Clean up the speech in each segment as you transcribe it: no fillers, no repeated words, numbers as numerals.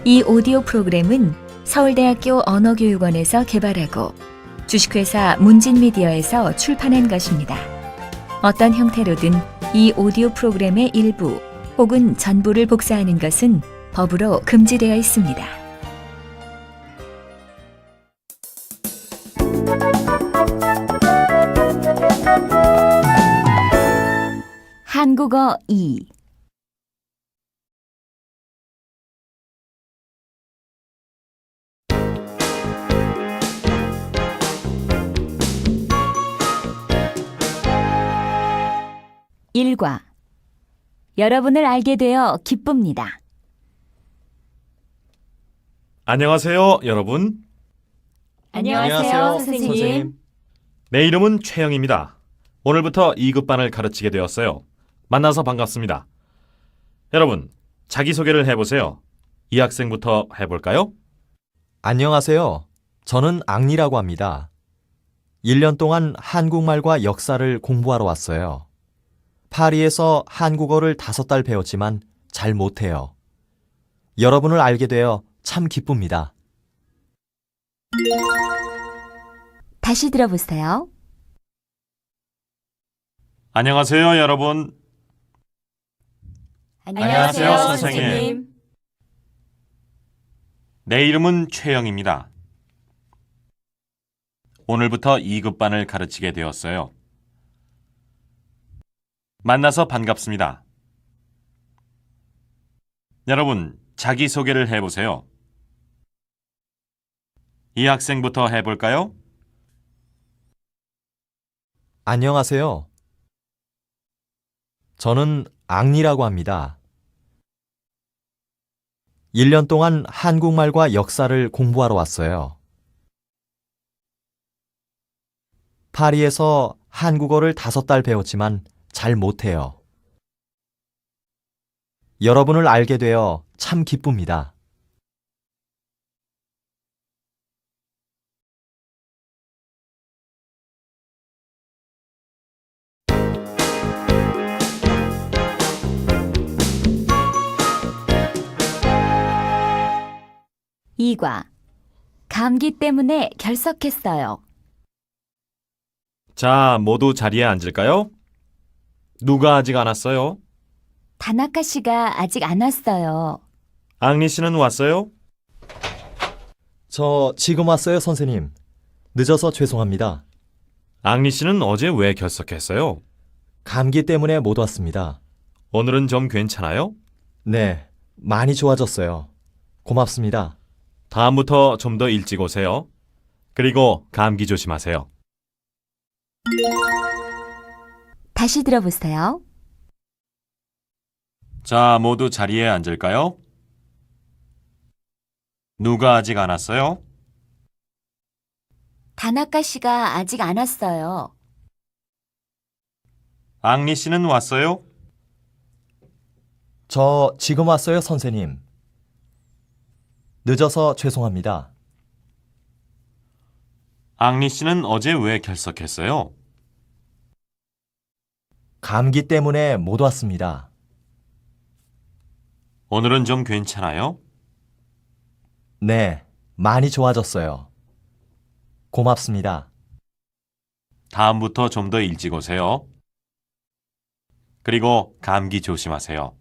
이 오디오 프로그램은 서울대학교 언어교육원에서 개발하고 주식회사 문진미디어에서 출판한 것입니다. 어떤 형태로든 이 오디오 프로그램의 일부 혹은 전부를 복사하는 것은 법으로 금지되어 있습니다. 한국어 2 1과 여러분을 알게 되어 기쁩니다. 안녕하세요, 여러분. 안녕하세요, 선생님. 내 이름은 최영입니다. 오늘부터 2급반을 가르치게 되었어요. 만나서 반갑습니다. 여러분, 자기소개를 해보세요. 이 학생부터 해볼까요? 안녕하세요. 저는 앙리라고 합니다. 1년 동안 한국말과 역사를 공부하러 왔어요. 파리에서 한국어를 5달 배웠지만 잘 못해요. 여러분을 알게 되어 참 기쁩니다. 다시 들어보세요. 안녕하세요, 여러분. 안녕하세요, 선생님. 내 이름은 최영입니다. 오늘부터 2급반을 가르치게 되었어요. 만나서 반갑습니다. 여러분, 자기소개를 해보세요. 이 학생부터 해볼까요? 안녕하세요. 저는 앙리라고 합니다. 1년 동안 한국말과 역사를 공부하러 왔어요. 파리에서 한국어를 5달 배웠지만 잘 못해요. 여러분을 알게 되어 참 기쁩니다. 이과 감기 때문에 결석했어요. 자, 모두 자리에 앉을까요? 누가 아직 안 왔어요? 다나카 씨가 아직 안 왔어요. 앙리 씨는 왔어요? 저 지금 왔어요, 선생님. 늦어서 죄송합니다. 앙리 씨는 어제 왜 결석했어요? 감기 때문에 못 왔습니다. 오늘은 좀 괜찮아요? 네, 많이 좋아졌어요. 고맙습니다. 다음부터 좀 더 일찍 오세요. 그리고 감기 조심하세요. 다시 들어보세요. 자, 모두 자리에 앉을까요? 누가 아직 안 왔어요? 다나카 씨가 아직 안 왔어요. 앙리 씨는 왔어요? 저 지금 왔어요, 선생님. 늦어서 죄송합니다. 앙리 씨는 어제 왜 결석했어요? 감기 때문에 못 왔습니다. 오늘은 좀 괜찮아요? 네, 많이 좋아졌어요. 고맙습니다. 다음부터 좀 더 일찍 오세요. 그리고 감기 조심하세요.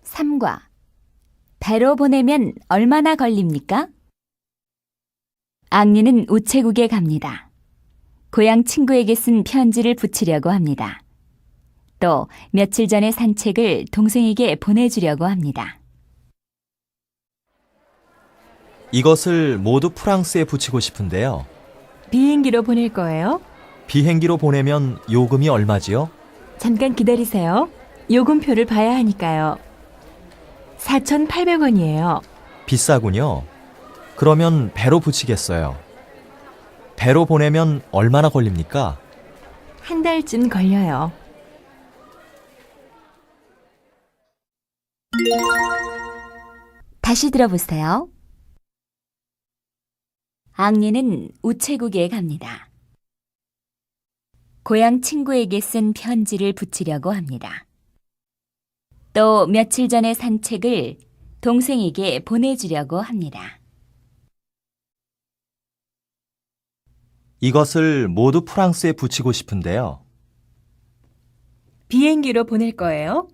삼과 배로 보내면 얼마나 걸립니까? 앙리는 우체국에 갑니다. 고향 친구에게 쓴 편지를 붙이려고 합니다. 또 며칠 전에 산 책을 동생에게 보내주려고 합니다. 이것을 모두 프랑스에 붙이고 싶은데요. 비행기로 보낼 거예요? 비행기로 보내면 요금이 얼마지요? 잠깐 기다리세요. 요금표를 봐야 하니까요. 4,800원이에요. 비싸군요. 그러면 배로 붙이겠어요. 배로 보내면 얼마나 걸립니까? 한 달쯤 걸려요. 다시 들어보세요. 앙리는 우체국에 갑니다. 고향 친구에게 쓴 편지를 붙이려고 합니다. 또 며칠 전에 산 책을 동생에게 보내주려고 합니다. 이것을 모두 프랑스에 붙이고 싶은데요. 비행기로 보낼 거예요?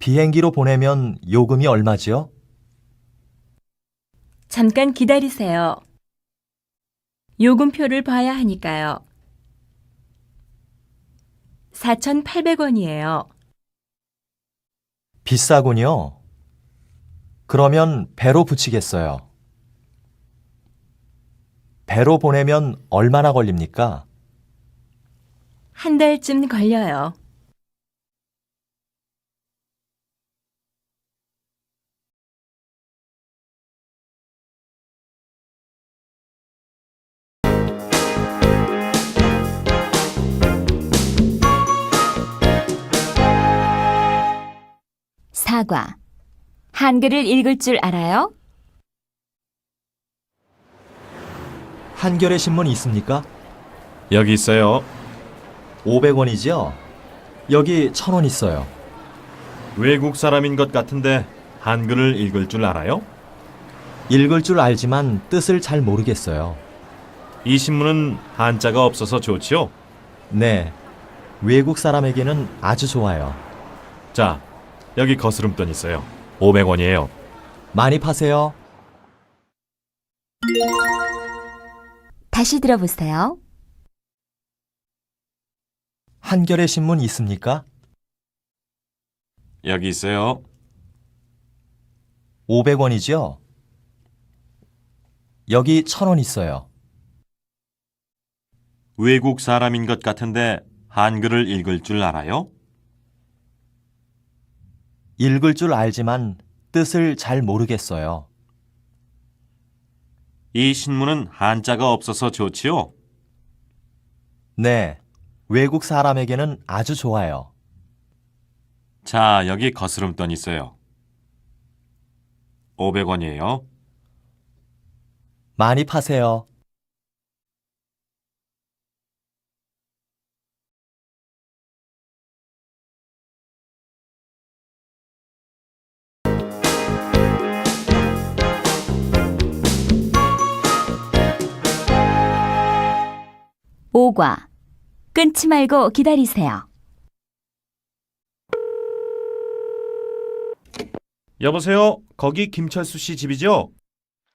비행기로 보내면 요금이 얼마지요? 잠깐 기다리세요. 요금표를 봐야 하니까요. 4,800원이에요. 비싸군요. 그러면 배로 붙이겠어요. 배로 보내면 얼마나 걸립니까? 한 달쯤 걸려요. 사과. 한글을 읽을 줄 알아요? 한겨레 신문 있습니까? 여기 있어요. 500원이지요? 여기 1,000원 있어요. 외국 사람인 것 같은데 한글을 읽을 줄 알아요? 읽을 줄 알지만 뜻을 잘 모르겠어요. 이 신문은 한자가 없어서 좋지요? 네, 외국 사람에게는 아주 좋아요. 자, 여기 거스름돈 있어요. 500원이에요. 많이 파세요. 다시 들어보세요. 한겨레 신문 있습니까? 여기 있어요. 500원이지요? 여기 1,000원 있어요. 외국 사람인 것 같은데 한글을 읽을 줄 알아요? 읽을 줄 알지만 뜻을 잘 모르겠어요. 이 신문은 한자가 없어서 좋지요? 네, 외국 사람에게는 아주 좋아요. 자, 여기 거스름돈 있어요. 500원이에요. 많이 파세요. 오과. 끊지 말고 기다리세요. 여보세요? 거기 김철수 씨 집이죠?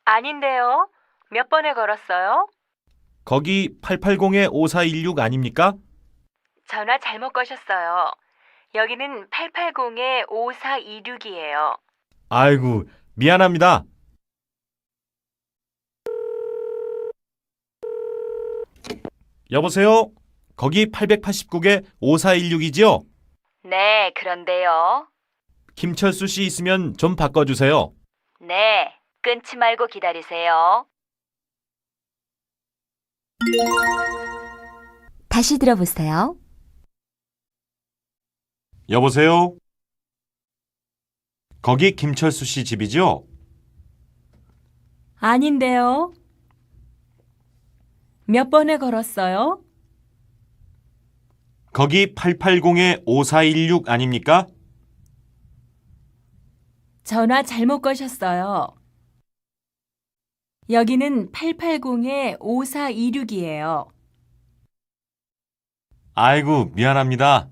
아닌데요. 몇 번에 걸었어요? 거기 880-5416 아닙니까? 전화 잘못 거셨어요. 여기는 880-5426이에요. 아이고, 미안합니다. 여보세요? 거기 889-5416이지요? 네, 그런데요. 김철수 씨 있으면 좀 바꿔주세요. 네, 끊지 말고 기다리세요. 다시 들어보세요. 여보세요? 거기 김철수 씨 집이죠? 아닌데요. 몇 번에 걸었어요? 거기 880-5416 아닙니까? 전화 잘못 거셨어요. 여기는 880-5426이에요. 아이고, 미안합니다.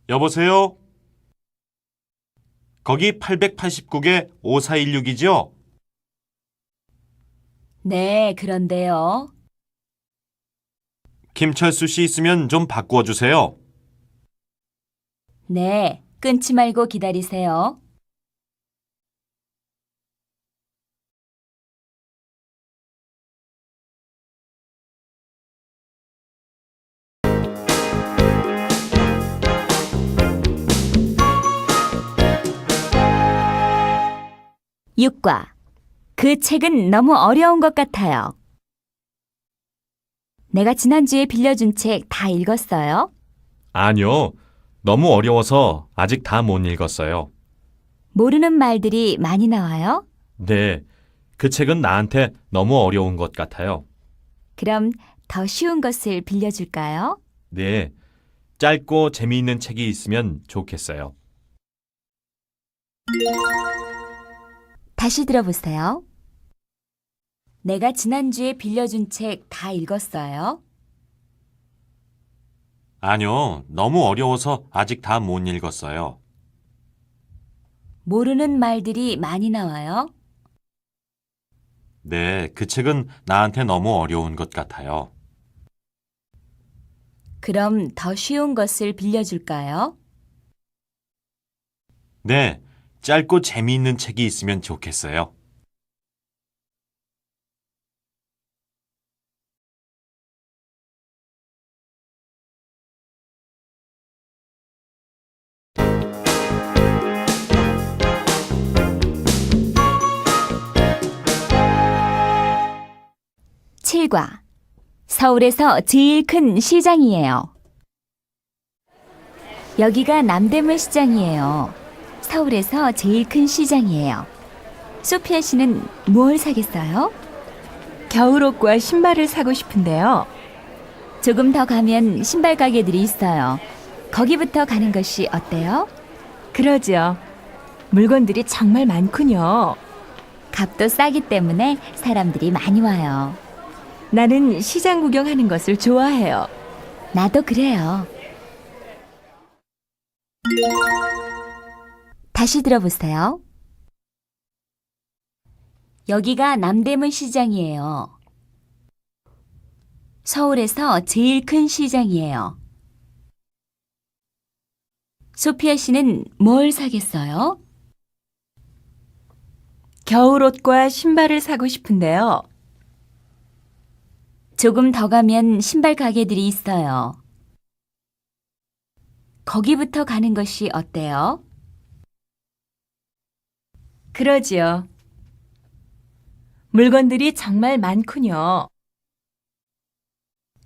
여보세요? 거기 889-5416이죠? 네, 그런데요. 김철수 씨 있으면 좀 바꿔주세요. 네, 끊지 말고 기다리세요. 육과. 그 책은 너무 어려운 것 같아요. 내가 지난주에 빌려준 책 다 읽었어요? 아니요. 너무 어려워서 아직 다 못 읽었어요. 모르는 말들이 많이 나와요? 네, 그 책은 나한테 너무 어려운 것 같아요. 그럼 더 쉬운 것을 빌려줄까요? 네, 짧고 재미있는 책이 있으면 좋겠어요. 다시 들어보세요. 내가 지난주에 빌려준 책 다 읽었어요? 아니요, 너무 어려워서 아직 다 못 읽었어요. 모르는 말들이 많이 나와요? 네, 그 책은 나한테 너무 어려운 것 같아요. 그럼 더 쉬운 것을 빌려줄까요? 네, 짧고 재미있는 책이 있으면 좋겠어요. 칠과 서울에서 제일 큰 시장이에요. 여기가 남대문 시장이에요. 서울에서 제일 큰 시장이에요. 소피아 씨는 뭘 사겠어요? 겨울옷과 신발을 사고 싶은데요. 조금 더 가면 신발 가게들이 있어요. 거기부터 가는 것이 어때요? 그러죠. 물건들이 정말 많군요. 값도 싸기 때문에 사람들이 많이 와요. 나는 시장 구경하는 것을 좋아해요. 나도 그래요. 다시 들어보세요. 여기가 남대문 시장이에요. 서울에서 제일 큰 시장이에요. 소피아 씨는 뭘 사겠어요? 겨울옷과 신발을 사고 싶은데요. 조금 더 가면 신발 가게들이 있어요. 거기부터 가는 것이 어때요? 그러지요. 물건들이 정말 많군요.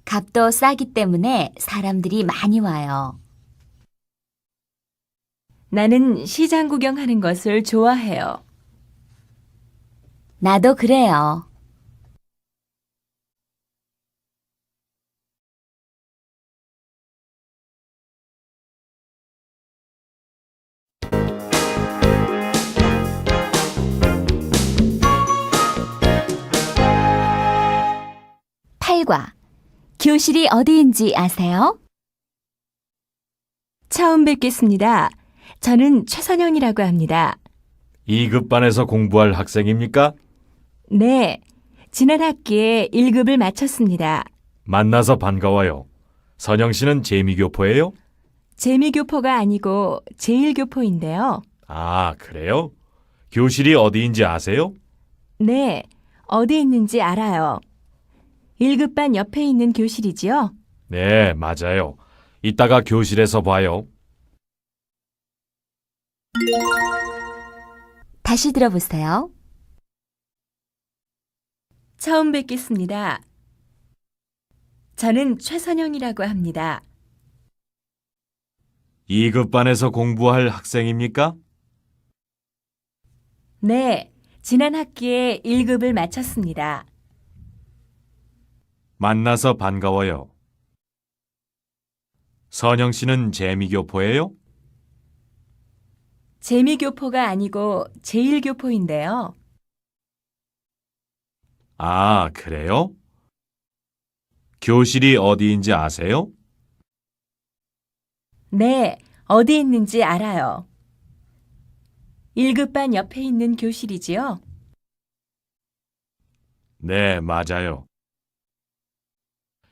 값도 싸기 때문에 사람들이 많이 와요. 나는 시장 구경하는 것을 좋아해요. 나도 그래요. 팔과 교실이 어디인지 아세요? 처음 뵙겠습니다. 저는 최선영이라고 합니다. 2급 반에서 공부할 학생입니까? 네, 지난 학기에 1급을 마쳤습니다. 만나서 반가워요. 선영 씨는 재미교포예요? 재미교포가 아니고 제1교포인데요. 아, 그래요? 교실이 어디인지 아세요? 네, 어디 있는지 알아요. 1급반 옆에 있는 교실이지요? 네, 맞아요. 이따가 교실에서 봐요. 다시 들어보세요. 처음 뵙겠습니다. 저는 최선영이라고 합니다. 2급 반에서 공부할 학생입니까? 네, 지난 학기에 1급을 마쳤습니다. 만나서 반가워요. 선영 씨는 재미교포예요? 재미교포가 아니고 제1교포인데요. 아, 그래요? 교실이 어디인지 아세요? 네, 어디 있는지 알아요. 1급반 옆에 있는 교실이지요? 네, 맞아요.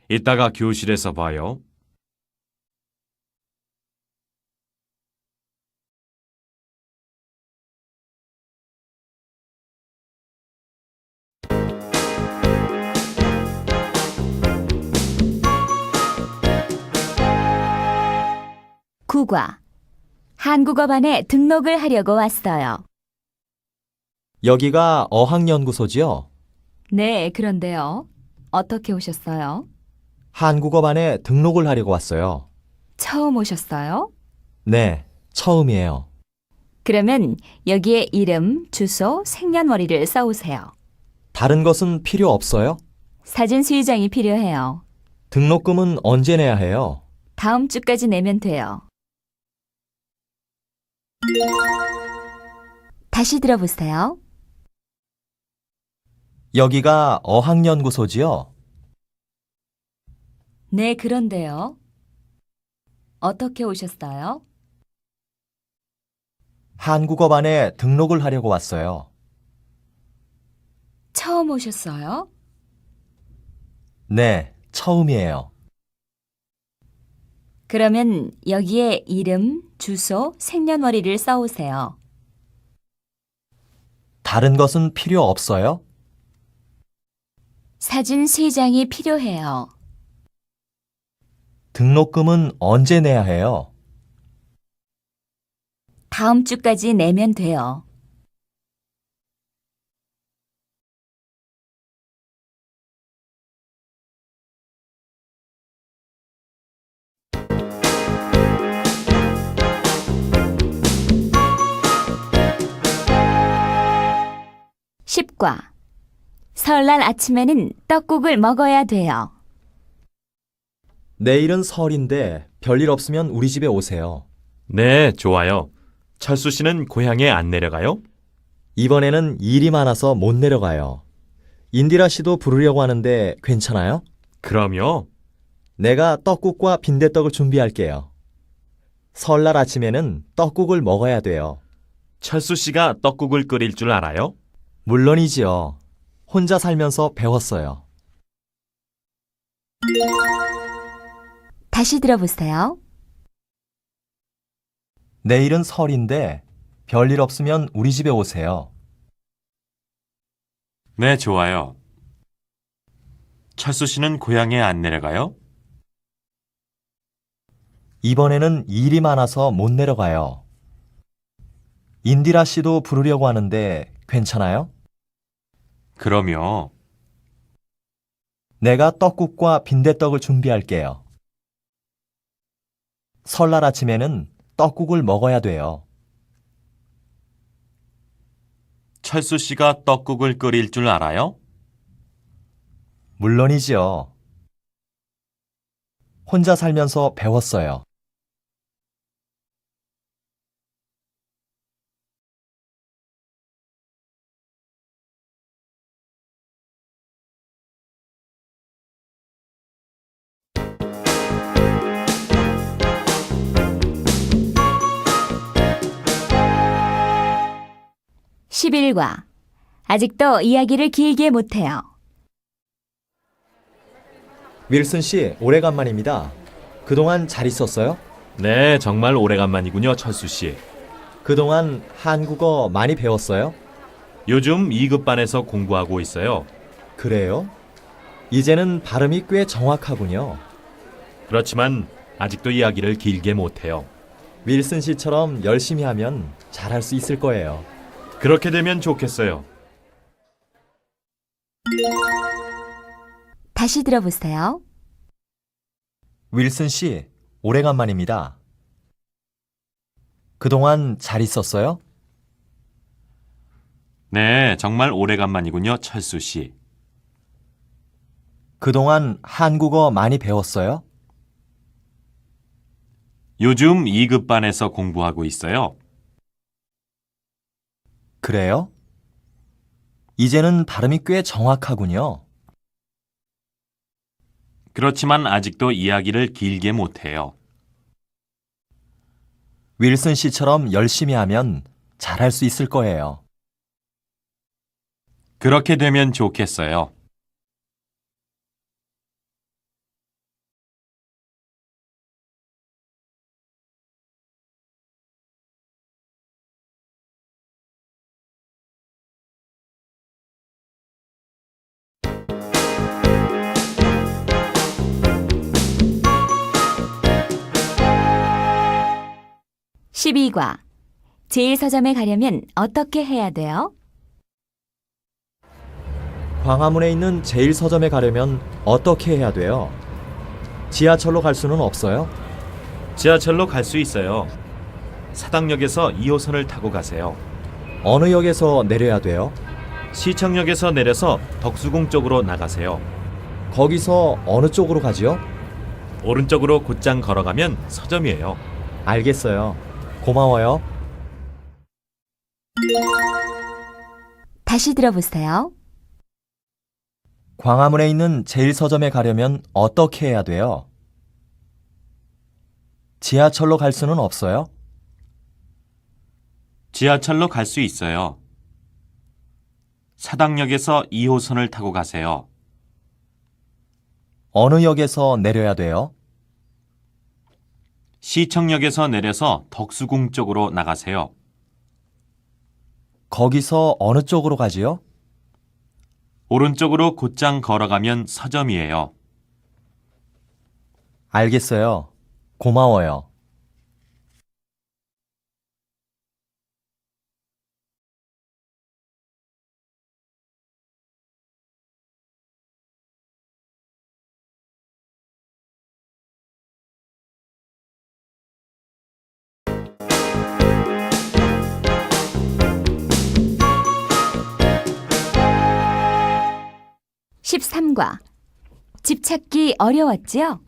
이따가 교실에서 봐요. 구과 한국어반에 등록을 하려고 왔어요. 여기가 어학연구소지요? 네, 그런데요. 어떻게 오셨어요? 한국어반에 등록을 하려고 왔어요. 처음 오셨어요? 네, 처음이에요. 그러면 여기에 이름, 주소, 생년월일을 써오세요. 다른 것은 필요 없어요? 사진 수의장이 필요해요. 등록금은 언제 내야 해요? 다음 주까지 내면 돼요. 다시 들어보세요. 여기가 어학연구소지요? 네, 그런데요. 어떻게 오셨어요? 한국어반에 등록을 하려고 왔어요. 처음 오셨어요? 네, 처음이에요. 그러면 여기에 이름, 주소, 생년월일을 써오세요. 다른 것은 필요 없어요? 사진 3장이 필요해요. 등록금은 언제 내야 해요? 다음 주까지 내면 돼요. (10과) 설날 아침에는 떡국을 먹어야 돼요. 내일은 설인데 별일 없으면 우리 집에 오세요. 네, 좋아요. 철수 씨는 고향에 안 내려가요? 이번에는 일이 많아서 못 내려가요. 인디라 씨도 부르려고 하는데 괜찮아요? 그럼요. 내가 떡국과 빈대떡을 준비할게요. 설날 아침에는 떡국을 먹어야 돼요. 철수 씨가 떡국을 끓일 줄 알아요? 물론이지요. 혼자 살면서 배웠어요. 다시 들어보세요. 내일은 설인데 별일 없으면 우리 집에 오세요. 네, 좋아요. 철수 씨는 고향에 안 내려가요? 이번에는 일이 많아서 못 내려가요. 인디라 씨도 부르려고 하는데 괜찮아요? 그럼요. 내가 떡국과 빈대떡을 준비할게요. 설날 아침에는 떡국을 먹어야 돼요. 철수 씨가 떡국을 끓일 줄 알아요? 물론이지요. 혼자 살면서 배웠어요. (11과) 아직도 이야기를 길게 못해요. 윌슨 씨, 오래간만입니다. 그동안 잘 있었어요? 네, 정말 오래간만이군요, 철수 씨. 그동안 한국어 많이 배웠어요? 요즘 2급반에서 공부하고 있어요. 그래요? 이제는 발음이 꽤 정확하군요. 그렇지만 아직도 이야기를 길게 못해요. 윌슨 씨처럼 열심히 하면 잘할 수 있을 거예요. 그렇게 되면 좋겠어요. 다시 들어보세요. 윌슨 씨, 오래간만입니다. 그동안 잘 있었어요? 네, 정말 오래간만이군요, 철수 씨. 그동안 한국어 많이 배웠어요? 요즘 2급반에서 공부하고 있어요. 그래요? 이제는 발음이 꽤 정확하군요. 그렇지만 아직도 이야기를 길게 못해요. 윌슨 씨처럼 열심히 하면 잘할 수 있을 거예요. 그렇게 되면 좋겠어요. (12과) 제1서점에 가려면 어떻게 해야 돼요? 광화문에 있는 제1서점에 가려면 어떻게 해야 돼요? 지하철로 갈 수는 없어요? 지하철로 갈 수 있어요. 사당역에서 2호선을 타고 가세요. 어느 역에서 내려야 돼요? 시청역에서 내려서 덕수궁 쪽으로 나가세요. 거기서 어느 쪽으로 가지요? 오른쪽으로 곧장 걸어가면 서점이에요. 알겠어요. 고마워요. 다시 들어보세요. 광화문에 있는 제1서점에 가려면 어떻게 해야 돼요? 지하철로 갈 수는 없어요? 지하철로 갈 수 있어요. 사당역에서 2호선을 타고 가세요. 어느 역에서 내려야 돼요? 시청역에서 내려서 덕수궁 쪽으로 나가세요. 거기서 어느 쪽으로 가지요? 오른쪽으로 곧장 걸어가면 서점이에요. 알겠어요. 고마워요. (13과) 집 찾기 어려웠지요?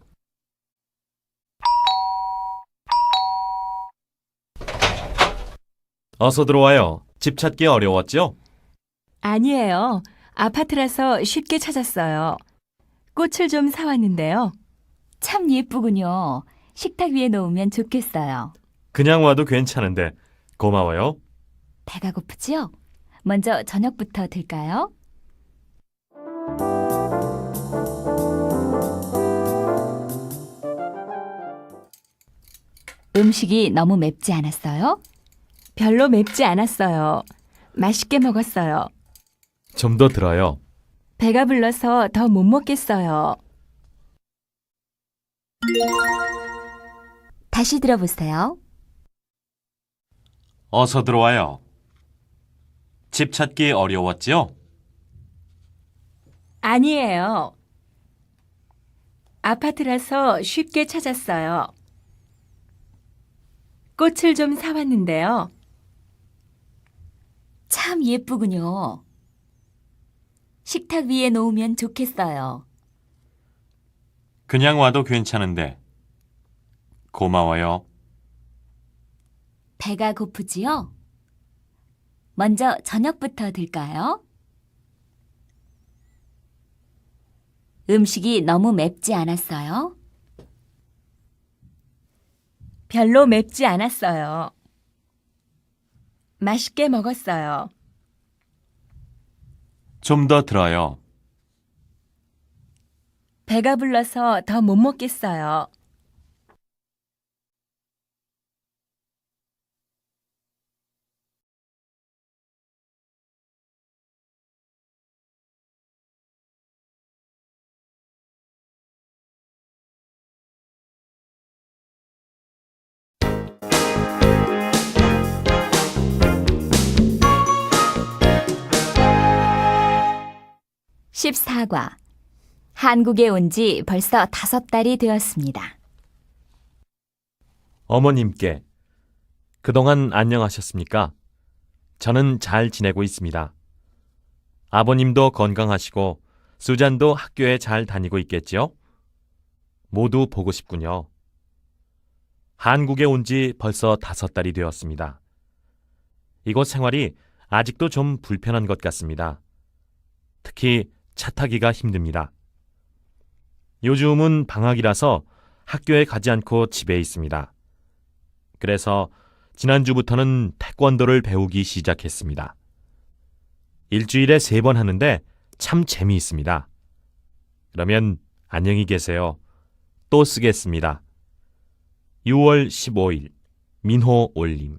어서 들어와요. 집 찾기 어려웠죠? 아니에요. 아파트라서 쉽게 찾았어요. 꽃을 좀 사왔는데요. 참 예쁘군요. 식탁 위에 놓으면 좋겠어요. 그냥 와도 괜찮은데 고마워요. 배가 고프지요? 먼저 저녁부터 들까요? 음식이 너무 맵지 않았어요? 별로 맵지 않았어요. 맛있게 먹었어요. 좀 더 들어요. 배가 불러서 더 못 먹겠어요. 다시 들어보세요. 어서 들어와요. 집 찾기 어려웠지요? 아니에요. 아파트라서 쉽게 찾았어요. 꽃을 좀 사왔는데요. 참 예쁘군요. 식탁 위에 놓으면 좋겠어요. 그냥 와도 괜찮은데 고마워요. 배가 고프지요? 먼저 저녁부터 들까요? 음식이 너무 맵지 않았어요? 별로 맵지 않았어요. 맛있게 먹었어요. 좀 더 들어요. 배가 불러서 더 못 먹겠어요. (14과) 한국에 온 지 벌써 5달이 되었습니다. 어머님께 그동안 안녕하셨습니까? 저는 잘 지내고 있습니다. 아버님도 건강하시고 수잔도 학교에 잘 다니고 있겠지요? 모두 보고 싶군요. 한국에 온 지 벌써 5달이 되었습니다. 이곳 생활이 아직도 좀 불편한 것 같습니다. 특히 차 타기가 힘듭니다. 요즘은 방학이라서 학교에 가지 않고 집에 있습니다. 그래서 지난주부터는 태권도를 배우기 시작했습니다. 일주일에 3번 하는데 참 재미있습니다. 그러면 안녕히 계세요. 또 쓰겠습니다. 6월 15일 민호 올림.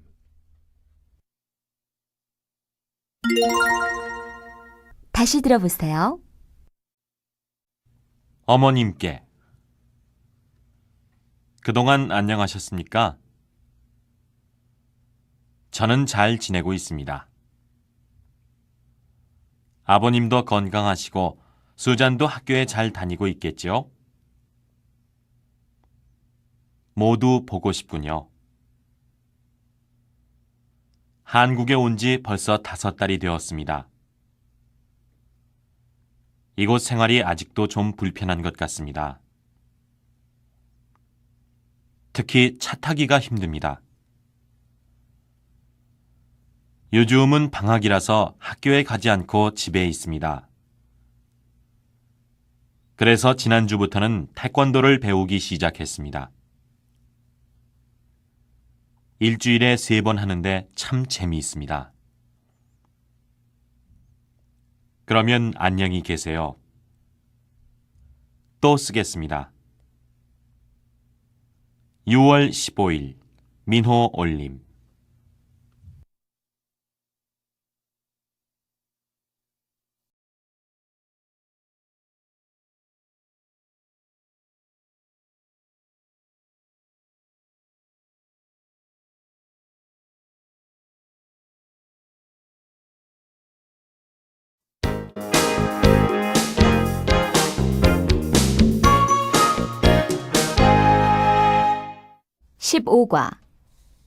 다시 들어보세요. 어머님께 그동안 안녕하셨습니까? 저는 잘 지내고 있습니다. 아버님도 건강하시고 수잔도 학교에 잘 다니고 있겠지요? 모두 보고 싶군요. 한국에 온 지 벌써 5달이 되었습니다. 이곳 생활이 아직도 좀 불편한 것 같습니다. 특히 차 타기가 힘듭니다. 요즘은 방학이라서 학교에 가지 않고 집에 있습니다. 그래서 지난주부터는 태권도를 배우기 시작했습니다. 일주일에 3번 하는데 참 재미있습니다. 그러면 안녕히 계세요. 또 쓰겠습니다. 6월 15일 민호 올림. (15과)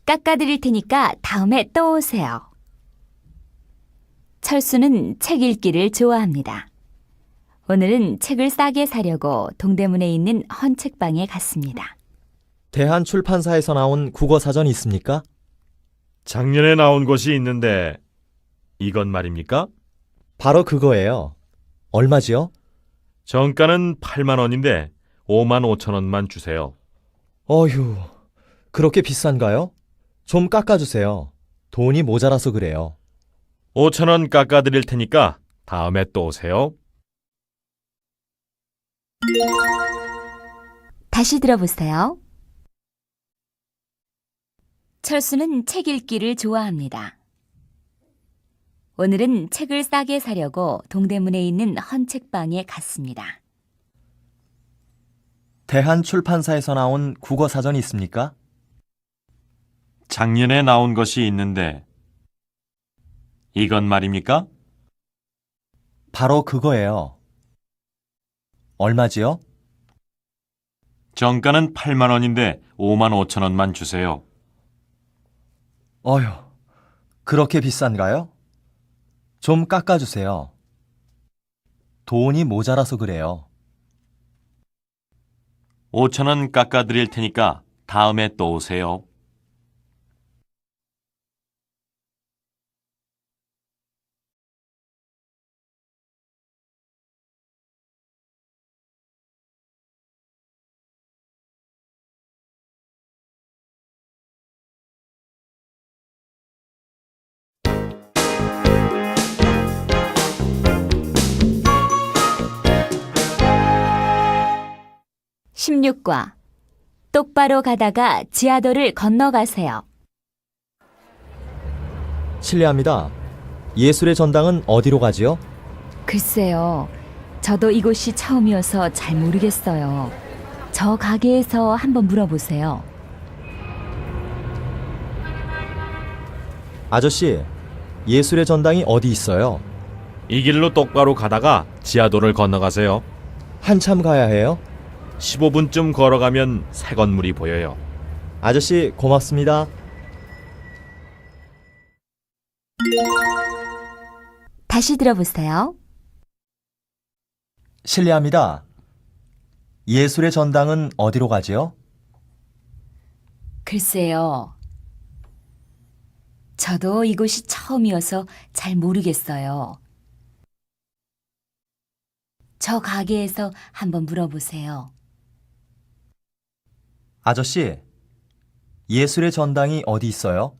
깎아드릴 테니까 다음에 또 오세요. 철수는 책 읽기를 좋아합니다. 오늘은 책을 싸게 사려고 동대문에 있는 헌책방에 갔습니다. 대한출판사에서 나온 국어사전 있습니까? 작년에 나온 것이 있는데 이건 말입니까? 바로 그거예요. 얼마지요? 정가는 8만 원인데 5만 5천 원만 주세요. 어휴, 그렇게 비싼가요? 좀 깎아주세요. 돈이 모자라서 그래요. 5천 원 깎아드릴 테니까 다음에 또 오세요. 다시 들어보세요. 철수는 책 읽기를 좋아합니다. 오늘은 책을 싸게 사려고 동대문에 있는 헌책방에 갔습니다. 대한출판사에서 나온 국어사전 있습니까? 작년에 나온 것이 있는데 이건 말입니까? 바로 그거예요. 얼마지요? 정가는 8만 원인데 5만 5천 원만 주세요. 어휴, 그렇게 비싼가요? 좀 깎아주세요. 돈이 모자라서 그래요. 5천 원 깎아드릴 테니까 다음에 또 오세요. (16과) 똑바로 가다가 지하도를 건너가세요. 실례합니다. 예술의 전당은 어디로 가지요? 글쎄요. 저도 이곳이 처음이어서 잘 모르겠어요. 저 가게에서 한번 물어보세요. 아저씨, 예술의 전당이 어디 있어요? 이 길로 똑바로 가다가 지하도를 건너가세요. 한참 가야 해요? 15분쯤 걸어가면 새 건물이 보여요. 아저씨, 고맙습니다. 다시 들어보세요. 실례합니다. 예술의 전당은 어디로 가지요? 글쎄요. 저도 이곳이 처음이어서 잘 모르겠어요. 저 가게에서 한번 물어보세요. 아저씨, 예술의 전당이 어디 있어요?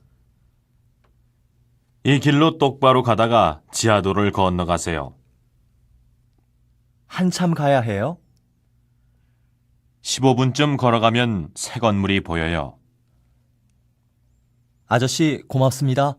이 길로 똑바로 가다가 지하도를 건너가세요. 한참 가야 해요? 15분쯤 걸어가면 새 건물이 보여요. 아저씨, 고맙습니다.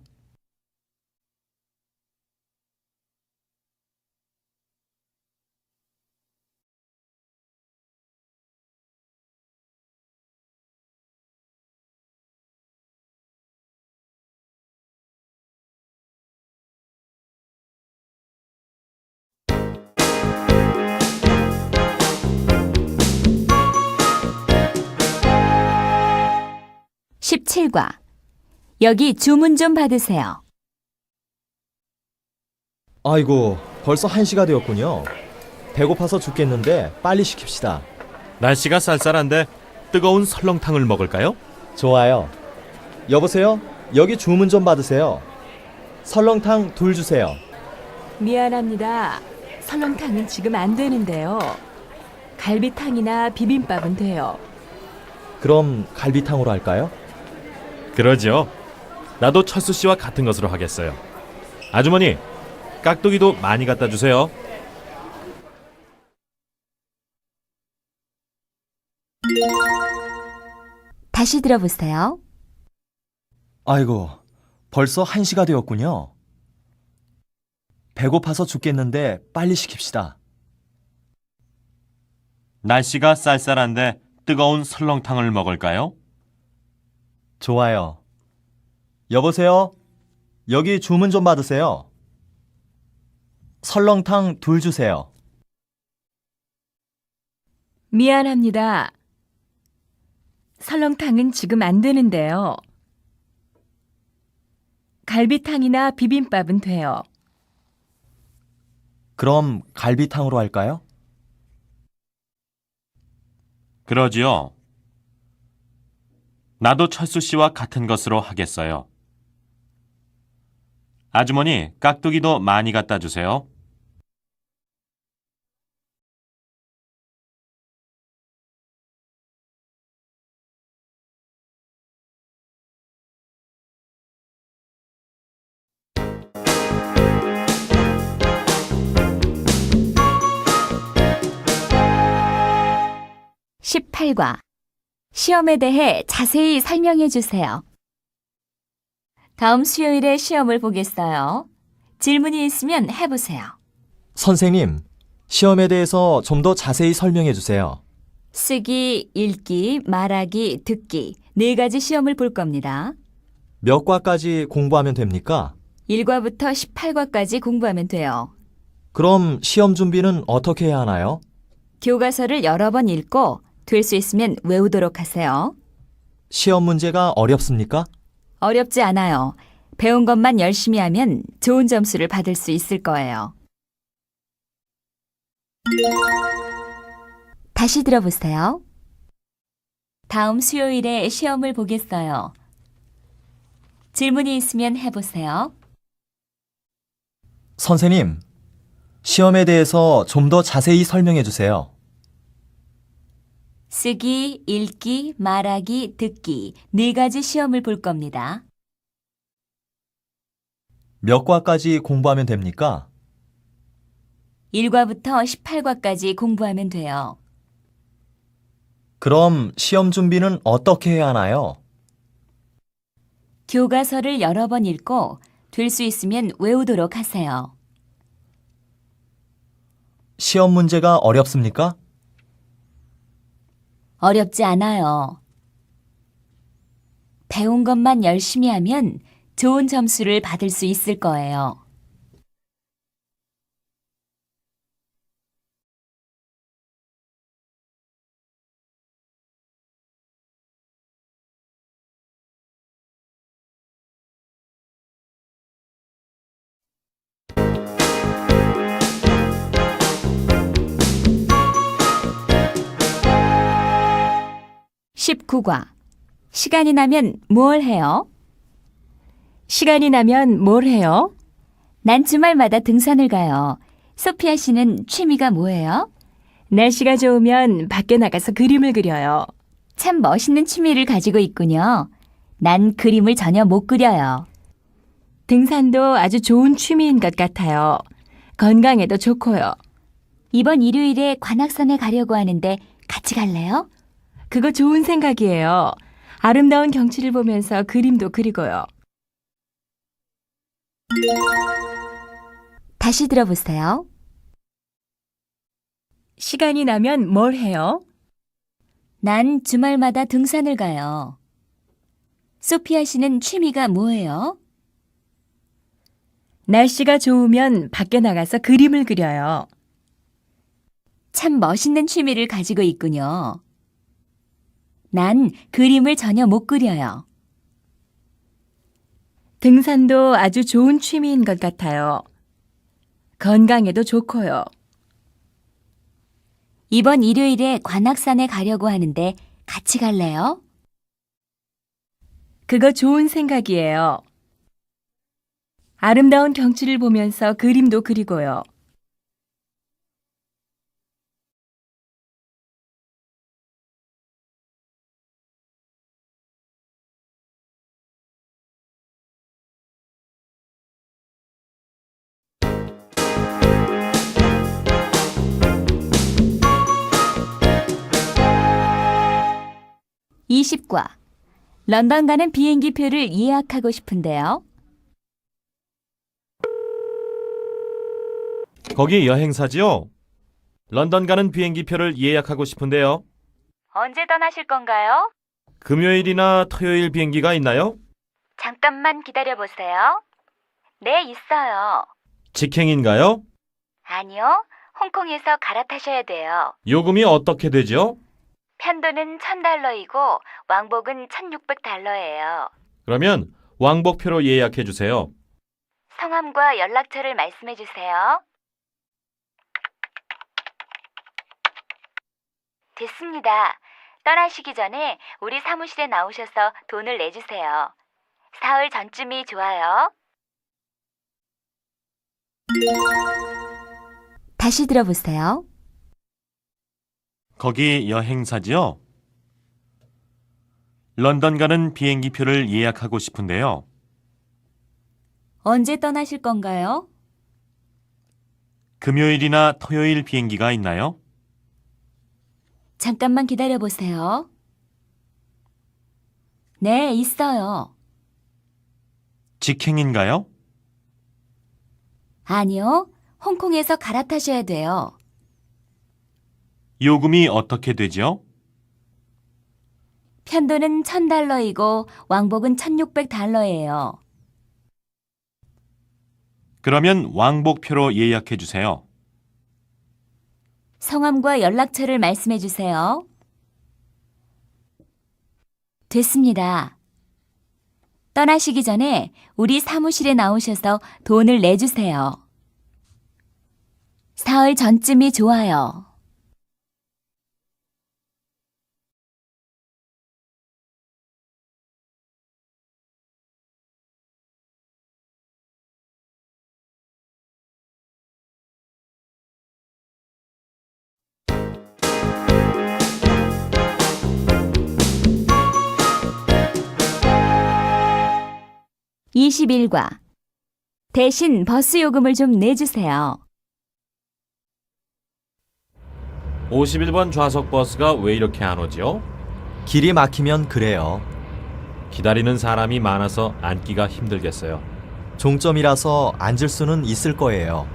(17과) 여기 주문 좀 받으세요. 아이고, 벌써 1시가 되었군요. 배고파서 죽겠는데 빨리 시킵시다. 날씨가 쌀쌀한데 뜨거운 설렁탕을 먹을까요? 좋아요. 여보세요? 여기 주문 좀 받으세요. 설렁탕 둘 주세요. 미안합니다. 설렁탕은 지금 안 되는데요. 갈비탕이나 비빔밥은 돼요. 그럼 갈비탕으로 할까요? 그러죠. 나도 철수 씨와 같은 것으로 하겠어요. 아주머니, 깍두기도 많이 갖다 주세요. 다시 들어보세요. 아이고, 벌써 1시가 되었군요. 배고파서 죽겠는데 빨리 시킵시다. 날씨가 쌀쌀한데 뜨거운 설렁탕을 먹을까요? 좋아요. 여보세요? 여기 주문 좀 받으세요. 설렁탕 둘 주세요. 미안합니다. 설렁탕은 지금 안 되는데요. 갈비탕이나 비빔밥은 돼요. 그럼 갈비탕으로 할까요? 그러지요. 나도 철수 씨와 같은 것으로 하겠어요. 아주머니, 깍두기도 많이 갖다 주세요. (18과) 시험에 대해 자세히 설명해 주세요. 다음 수요일에 시험을 보겠어요. 질문이 있으면 해보세요. 선생님, 시험에 대해서 좀 더 자세히 설명해 주세요. 쓰기, 읽기, 말하기, 듣기 4가지 시험을 볼 겁니다. 몇 과까지 공부하면 됩니까? 1과부터 18과까지 공부하면 돼요. 그럼 시험 준비는 어떻게 해야 하나요? 교과서를 여러 번 읽고 될 수 있으면 외우도록 하세요. 시험 문제가 어렵습니까? 어렵지 않아요. 배운 것만 열심히 하면 좋은 점수를 받을 수 있을 거예요. 다시 들어보세요. 다음 수요일에 시험을 보겠어요. 질문이 있으면 해보세요. 선생님, 시험에 대해서 좀 더 자세히 설명해 주세요. 쓰기, 읽기, 말하기, 듣기 4가지 시험을 볼 겁니다. 몇 과까지 공부하면 됩니까? 1과부터 18과까지 공부하면 돼요. 그럼 시험 준비는 어떻게 해야 하나요? 교과서를 여러 번 읽고 될 수 있으면 외우도록 하세요. 시험 문제가 어렵습니까? 어렵지 않아요. 배운 것만 열심히 하면 좋은 점수를 받을 수 있을 거예요. (19과) 시간이 나면 뭘 해요? 시간이 나면 뭘 해요? 난 주말마다 등산을 가요. 소피아 씨는 취미가 뭐예요? 날씨가 좋으면 밖에 나가서 그림을 그려요. 참 멋있는 취미를 가지고 있군요. 난 그림을 전혀 못 그려요. 등산도 아주 좋은 취미인 것 같아요. 건강에도 좋고요. 이번 일요일에 관악산에 가려고 하는데 같이 갈래요? 그거 좋은 생각이에요. 아름다운 경치를 보면서 그림도 그리고요. 다시 들어보세요. 시간이 나면 뭘 해요? 난 주말마다 등산을 가요. 소피아 씨는 취미가 뭐예요? 날씨가 좋으면 밖에 나가서 그림을 그려요. 참 멋있는 취미를 가지고 있군요. 난 그림을 전혀 못 그려요. 등산도 아주 좋은 취미인 것 같아요. 건강에도 좋고요. 이번 일요일에 관악산에 가려고 하는데 같이 갈래요? 그거 좋은 생각이에요. 아름다운 경치를 보면서 그림도 그리고요. (20과) 런던 가는 비행기표를 예약하고 싶은데요. 거기 여행사지요? 런던 가는 비행기표를 예약하고 싶은데요. 언제 떠나실 건가요? 금요일이나 토요일 비행기가 있나요? 잠깐만 기다려보세요. 네, 있어요. 직행인가요? 아니요, 홍콩에서 갈아타셔야 돼요. 요금이 어떻게 되죠? 편도는 $1,000이고 왕복은 $1,600예요. 그러면 왕복표로 예약해 주세요. 성함과 연락처를 말씀해 주세요. 됐습니다. 떠나시기 전에 우리 사무실에 나오셔서 돈을 내주세요. 사흘 전쯤이 좋아요. 다시 들어보세요. 거기 여행사지요? 런던 가는 비행기표를 예약하고 싶은데요. 언제 떠나실 건가요? 금요일이나 토요일 비행기가 있나요? 잠깐만 기다려보세요. 네, 있어요. 직행인가요? 아니요, 홍콩에서 갈아타셔야 돼요. 요금이 어떻게 되죠? 편도는 $1,000이고 왕복은 $1,600예요. 그러면 왕복표로 예약해 주세요. 성함과 연락처를 말씀해 주세요. 됐습니다. 떠나시기 전에 우리 사무실에 나오셔서 돈을 내주세요. 사흘 전쯤이 좋아요. (21과) 대신 버스 요금을 좀 내주세요. 51번 좌석 버스가 왜 이렇게 안 오죠? 길이 막히면 그래요. 기다리는 사람이 많아서 앉기가 힘들겠어요. 종점이라서 앉을 수는 있을 거예요.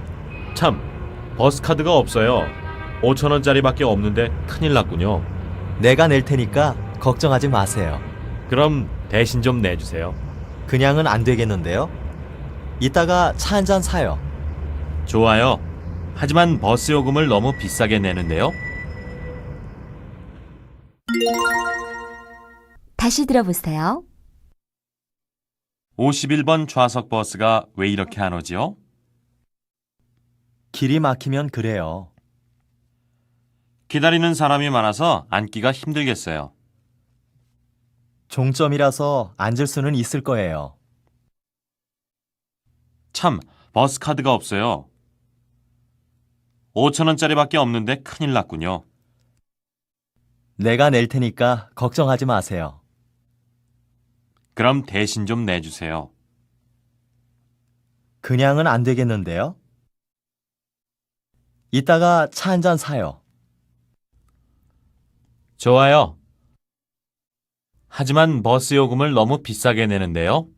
참, 버스 카드가 없어요. 5,000원짜리밖에 없는데 큰일 났군요. 내가 낼 테니까 걱정하지 마세요. 그럼 대신 좀 내주세요. 그냥은 안 되겠는데요? 이따가 차 한 잔 사요. 좋아요. 하지만 버스 요금을 너무 비싸게 내는데요. 다시 들어보세요. 51번 좌석 버스가 왜 이렇게 안 오지요? 길이 막히면 그래요. 기다리는 사람이 많아서 앉기가 힘들겠어요. 종점이라서 앉을 수는 있을 거예요. 참, 버스 카드가 없어요. 5,000원짜리밖에 없는데 큰일 났군요. 내가 낼 테니까 걱정하지 마세요. 그럼 대신 좀 내주세요. 그냥은 안 되겠는데요? 이따가 차 한 잔 사요. 좋아요. 하지만 버스 요금을 너무 비싸게 내는데요.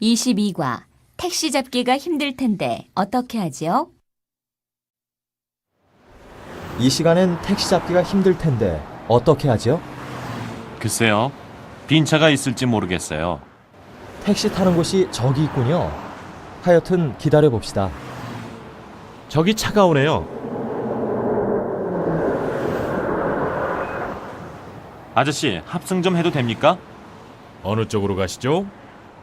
(22과) 택시 잡기가 힘들 텐데 어떻게 하지요? 이 시간엔 택시 잡기가 힘들 텐데 어떻게 하죠? 글쎄요. 빈 차가 있을지 모르겠어요. 택시 타는 곳이 저기 있군요. 하여튼 기다려 봅시다. 저기 차가 오네요. 아저씨, 합승 좀 해도 됩니까? 어느 쪽으로 가시죠?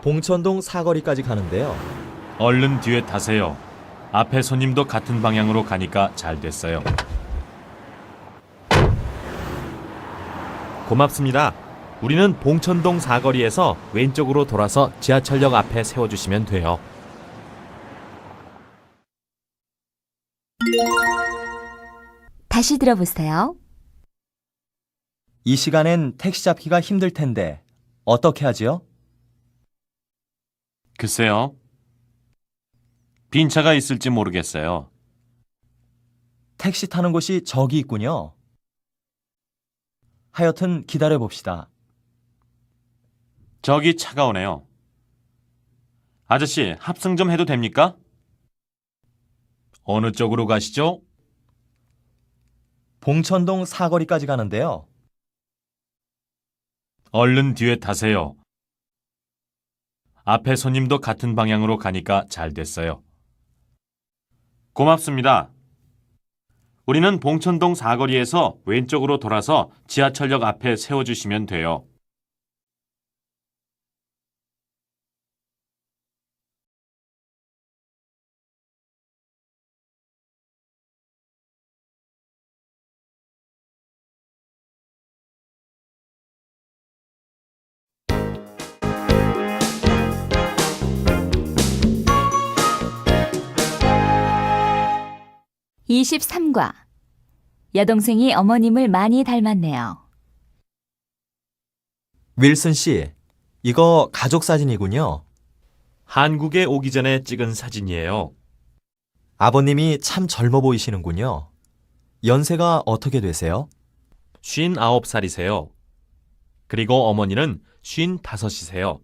봉천동 사거리까지 가는데요. 얼른 뒤에 타세요. 앞에 손님도 같은 방향으로 가니까 잘 됐어요. 고맙습니다. 우리는 봉천동 사거리에서 왼쪽으로 돌아서 지하철역 앞에 세워주시면 돼요. 다시 들어보세요. 이 시간엔 택시 잡기가 힘들 텐데 어떻게 하지요? 글쎄요. 빈 차가 있을지 모르겠어요. 택시 타는 곳이 저기 있군요. 하여튼 기다려 봅시다. 저기 차가 오네요. 아저씨, 합승 좀 해도 됩니까? 어느 쪽으로 가시죠? 봉천동 사거리까지 가는데요. 얼른 뒤에 타세요. 앞에 손님도 같은 방향으로 가니까 잘 됐어요. 고맙습니다. 우리는 봉천동 사거리에서 왼쪽으로 돌아서 지하철역 앞에 세워주시면 돼요. (23과) 여동생이 어머님을 많이 닮았네요. 윌슨 씨, 이거 가족 사진이군요. 한국에 오기 전에 찍은 사진이에요. 아버님이 참 젊어 보이시는군요. 연세가 어떻게 되세요? 59살이세요. 그리고 어머니는 55이세요.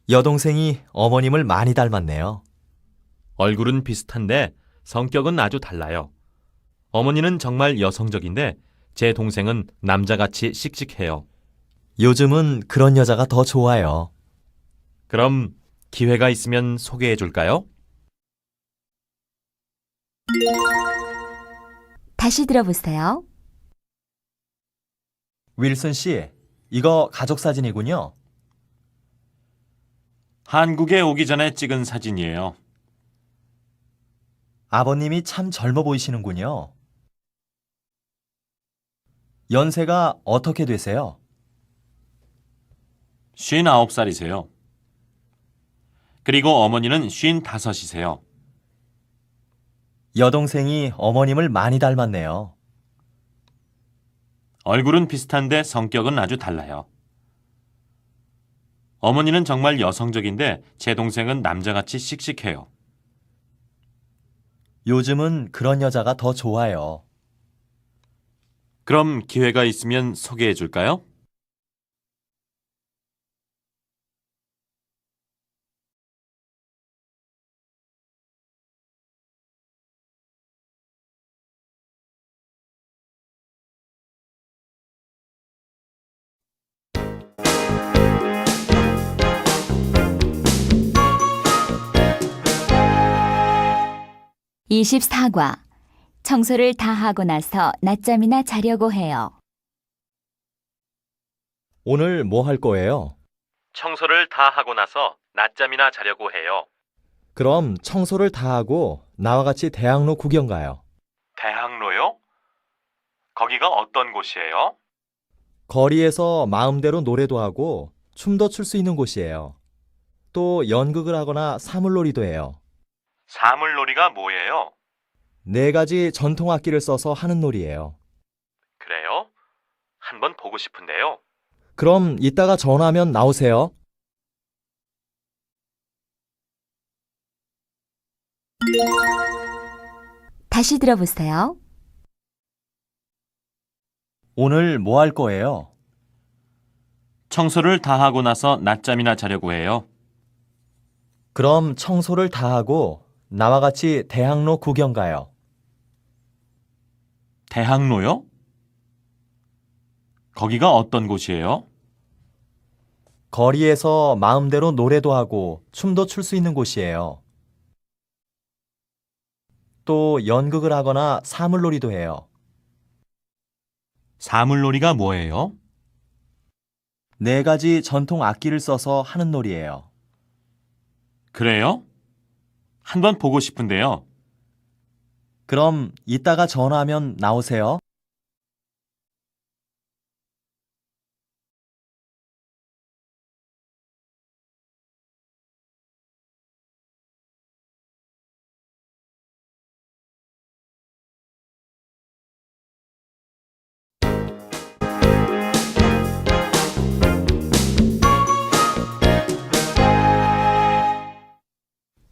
여동생이 어머님을 많이 닮았네요. 얼굴은 비슷한데 성격은 아주 달라요. 어머니는 정말 여성적인데 제 동생은 남자같이 씩씩해요. 요즘은 그런 여자가 더 좋아요. 그럼 기회가 있으면 소개해 줄까요? 다시 들어보세요. 윌슨 씨, 이거 가족 사진이군요. 한국에 오기 전에 찍은 사진이에요. 아버님이 참 젊어 보이시는군요. 연세가 어떻게 되세요? 59살이세요. 그리고 어머니는 55이세요. 여동생이 어머님을 많이 닮았네요. 얼굴은 비슷한데 성격은 아주 달라요. 어머니는 정말 여성적인데 제 동생은 남자같이 씩씩해요. 요즘은 그런 여자가 더 좋아요. 그럼 기회가 있으면 소개해 줄까요? (24과) 청소를 다 하고 나서 낮잠이나 자려고 해요. 오늘 뭐 할 거예요? 청소를 다 하고 나서 낮잠이나 자려고 해요. 그럼 청소를 다 하고 나와 같이 대학로 구경 가요. 대학로요? 거기가 어떤 곳이에요? 거리에서 마음대로 노래도 하고 춤도 출 수 있는 곳이에요. 또 연극을 하거나 사물놀이도 해요. 사물놀이가 뭐예요? 4가지 전통 악기를 써서 하는 놀이예요. 그래요? 한번 보고 싶은데요. 그럼 이따가 전화하면 나오세요. 다시 들어보세요. 오늘 뭐 할 거예요? 청소를 다 하고 나서 낮잠이나 자려고 해요. 그럼 청소를 다 하고 나와 같이 대학로 구경 가요. 대학로요? 거기가 어떤 곳이에요? 거리에서 마음대로 노래도 하고 춤도 출 수 있는 곳이에요. 또 연극을 하거나 사물놀이도 해요. 사물놀이가 뭐예요? 4가지 전통 악기를 써서 하는 놀이예요. 그래요? 한번 보고 싶은데요. 그럼 이따가 전화하면 나오세요.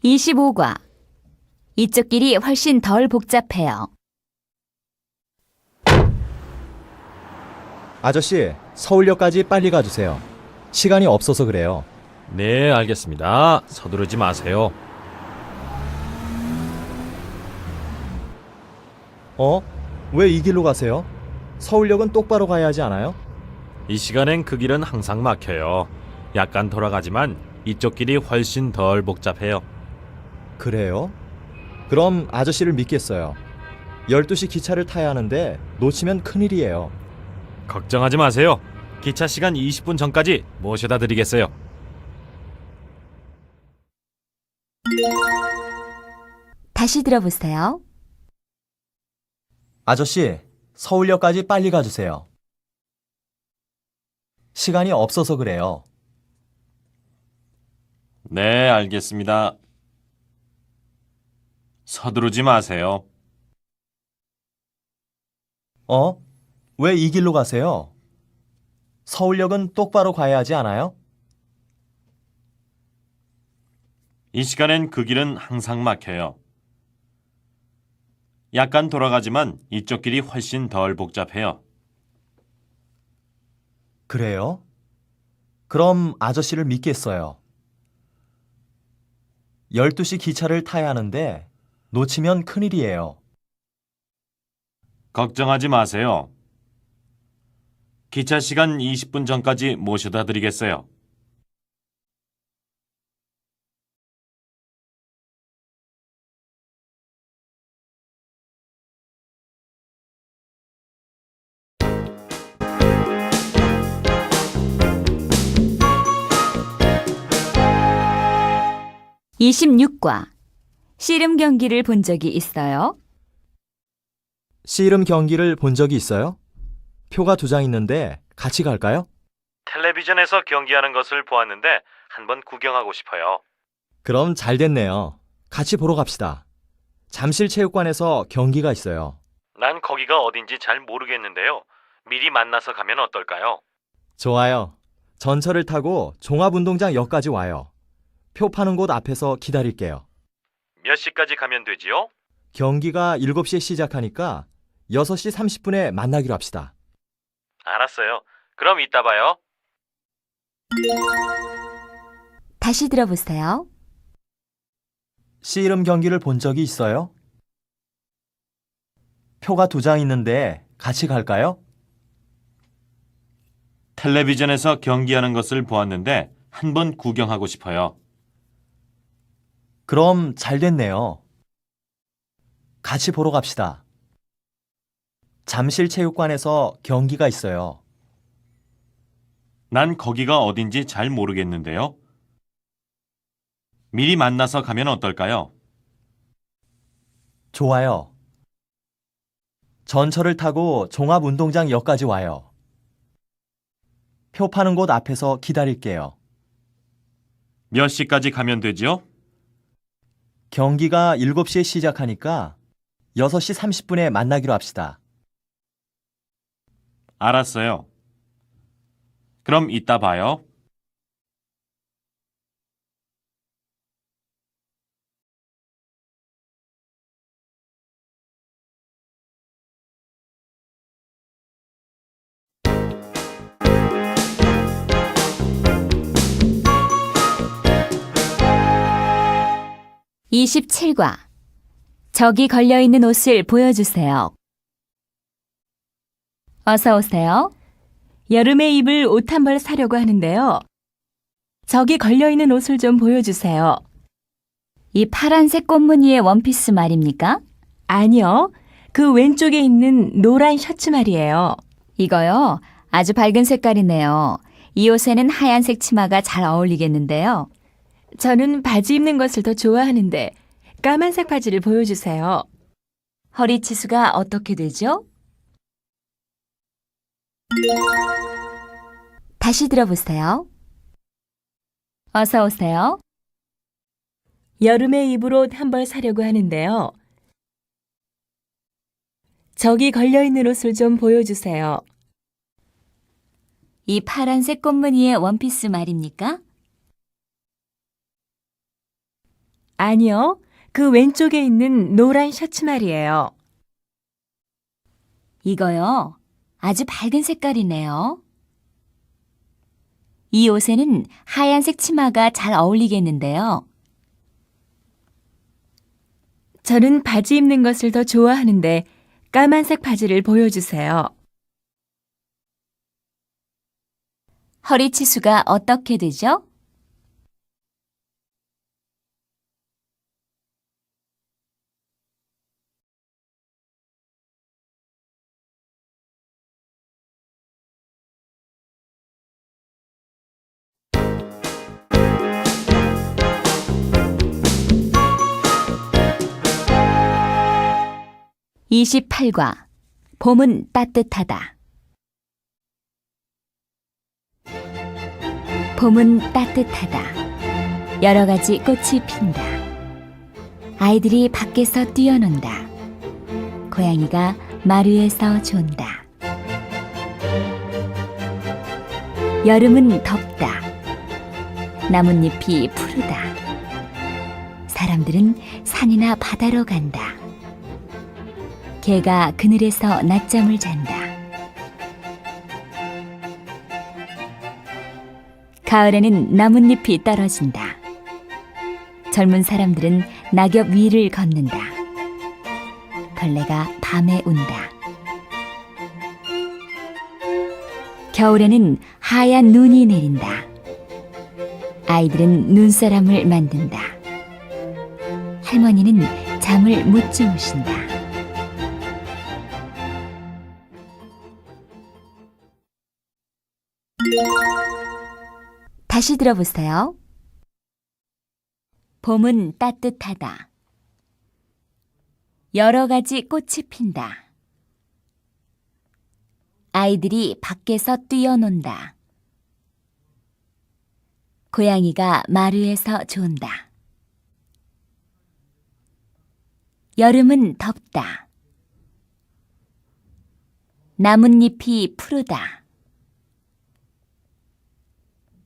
(25과) 이쪽 길이 훨씬 덜 복잡해요. 아저씨, 서울역까지 빨리 가주세요. 시간이 없어서 그래요. 네, 알겠습니다. 서두르지 마세요. 왜 이 길로 가세요? 서울역은 똑바로 가야 하지 않아요? 이 시간엔 그 길은 항상 막혀요. 약간 돌아가지만 이쪽 길이 훨씬 덜 복잡해요. 그래요? 그럼 아저씨를 믿겠어요. 12시 기차를 타야 하는데 놓치면 큰일이에요. 걱정하지 마세요. 기차 시간 20분 전까지 모셔다 드리겠어요. 다시 들어보세요. 아저씨, 서울역까지 빨리 가주세요. 시간이 없어서 그래요. 네, 알겠습니다. 서두르지 마세요. 왜 이 길로 가세요? 서울역은 똑바로 가야 하지 않아요? 이 시간엔 그 길은 항상 막혀요. 약간 돌아가지만 이쪽 길이 훨씬 덜 복잡해요. 그래요? 그럼 아저씨를 믿겠어요. 12시 기차를 타야 하는데 놓치면 큰일이에요. 걱정하지 마세요. 기차 시간 20분 전까지 모셔다 드리겠어요. (26과) 씨름 경기를 본 적이 있어요? 씨름 경기를 본 적이 있어요? 표가 2장 있는데 같이 갈까요? 텔레비전에서 경기하는 것을 보았는데 한번 구경하고 싶어요. 그럼 잘 됐네요. 같이 보러 갑시다. 잠실체육관에서 경기가 있어요. 난 거기가 어딘지 잘 모르겠는데요. 미리 만나서 가면 어떨까요? 좋아요. 전철을 타고 종합운동장역까지 와요. 표 파는 곳 앞에서 기다릴게요. 몇 시까지 가면 되지요? 경기가 7시에 시작하니까 6시 30분에 만나기로 합시다. 알았어요. 그럼 이따 봐요. 다시 들어보세요. 씨름 경기를 본 적이 있어요? 표가 2장 있는데 같이 갈까요? 텔레비전에서 경기하는 것을 보았는데 한번 구경하고 싶어요. 그럼 잘 됐네요. 같이 보러 갑시다. 잠실체육관에서 경기가 있어요. 난 거기가 어딘지 잘 모르겠는데요. 미리 만나서 가면 어떨까요? 좋아요. 전철을 타고 종합운동장역까지 와요. 표 파는 곳 앞에서 기다릴게요. 몇 시까지 가면 되지요? 경기가 7시에 시작하니까 6시 30분에 만나기로 합시다. 알았어요. 그럼 이따 봐요. (27과) 저기 걸려있는 옷을 보여주세요. 어서 오세요. 여름에 입을 옷 한 벌 사려고 하는데요. 저기 걸려있는 옷을 좀 보여주세요. 이 파란색 꽃무늬의 원피스 말입니까? 아니요. 그 왼쪽에 있는 노란 셔츠 말이에요. 이거요. 아주 밝은 색깔이네요. 이 옷에는 하얀색 치마가 잘 어울리겠는데요. 저는 바지 입는 것을 더 좋아하는데 까만색 바지를 보여주세요. 허리 치수가 어떻게 되죠? 다시 들어보세요. 어서 오세요. 여름에 입을 옷 한 벌 사려고 하는데요. 저기 걸려있는 옷을 좀 보여주세요. 이 파란색 꽃무늬의 원피스 말입니까? 아니요. 그 왼쪽에 있는 노란 셔츠 말이에요. 이거요. 아주 밝은 색깔이네요. 이 옷에는 하얀색 치마가 잘 어울리겠는데요. 저는 바지 입는 것을 더 좋아하는데 까만색 바지를 보여주세요. 허리 치수가 어떻게 되죠? (28과) 봄은 따뜻하다. 봄은 따뜻하다. 여러 가지 꽃이 핀다. 아이들이 밖에서 뛰어논다. 고양이가 말 위에서 존다. 여름은 덥다. 나뭇잎이 푸르다. 사람들은 산이나 바다로 간다. 개가 그늘에서 낮잠을 잔다. 가을에는 나뭇잎이 떨어진다. 젊은 사람들은 낙엽 위를 걷는다. 벌레가 밤에 운다. 겨울에는 하얀 눈이 내린다. 아이들은 눈사람을 만든다. 할머니는 잠을 못 주무신다. 다시 들어보세요. 봄은 따뜻하다. 여러 가지 꽃이 핀다. 아이들이 밖에서 뛰어논다. 고양이가 말 위에서 존다. 여름은 덥다. 나뭇잎이 푸르다.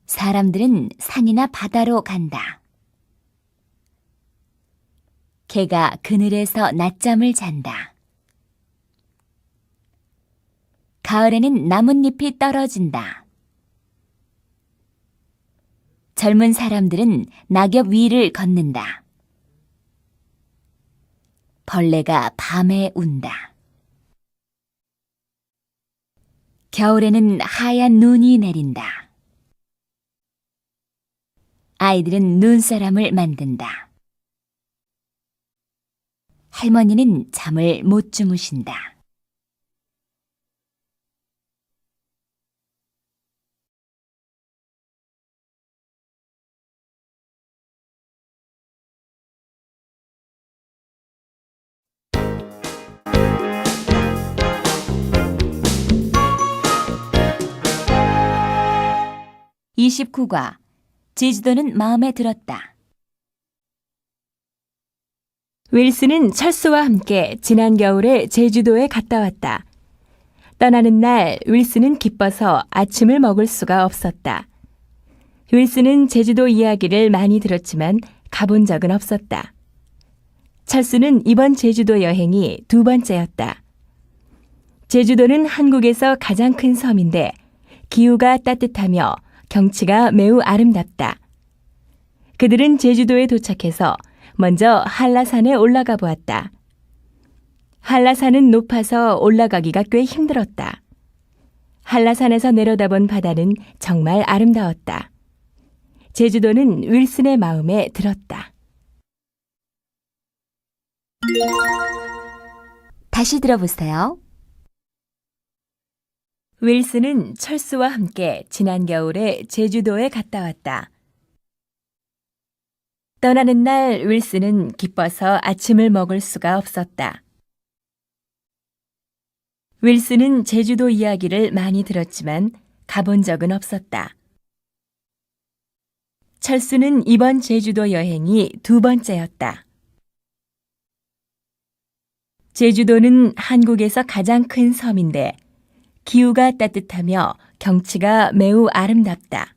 사람들은 산이나 바다로 간다. 개가 그늘에서 낮잠을 잔다. 가을에는 나뭇잎이 떨어진다. 젊은 사람들은 낙엽 위를 걷는다. 벌레가 밤에 운다. 겨울에는 하얀 눈이 내린다. 아이들은 눈사람을 만든다. 할머니는 잠을 못 주무신다. (29과) 제주도는 마음에 들었다. 윌슨은 철수와 함께 지난 겨울에 제주도에 갔다 왔다. 떠나는 날 윌슨은 기뻐서 아침을 먹을 수가 없었다. 윌슨은 제주도 이야기를 많이 들었지만 가본 적은 없었다. 철수는 이번 제주도 여행이 두 번째였다. 제주도는 한국에서 가장 큰 섬인데 기후가 따뜻하며 경치가 매우 아름답다. 그들은 제주도에 도착해서 먼저 한라산에 올라가 보았다. 한라산은 높아서 올라가기가 꽤 힘들었다. 한라산에서 내려다본 바다는 정말 아름다웠다. 제주도는 윌슨의 마음에 들었다. 다시 들어보세요. 윌슨은 철수와 함께 지난 겨울에 제주도에 갔다 왔다. 떠나는 날 윌슨은 기뻐서 아침을 먹을 수가 없었다. 윌슨은 제주도 이야기를 많이 들었지만 가본 적은 없었다. 철수는 이번 제주도 여행이 두 번째였다. 제주도는 한국에서 가장 큰 섬인데 기후가 따뜻하며 경치가 매우 아름답다.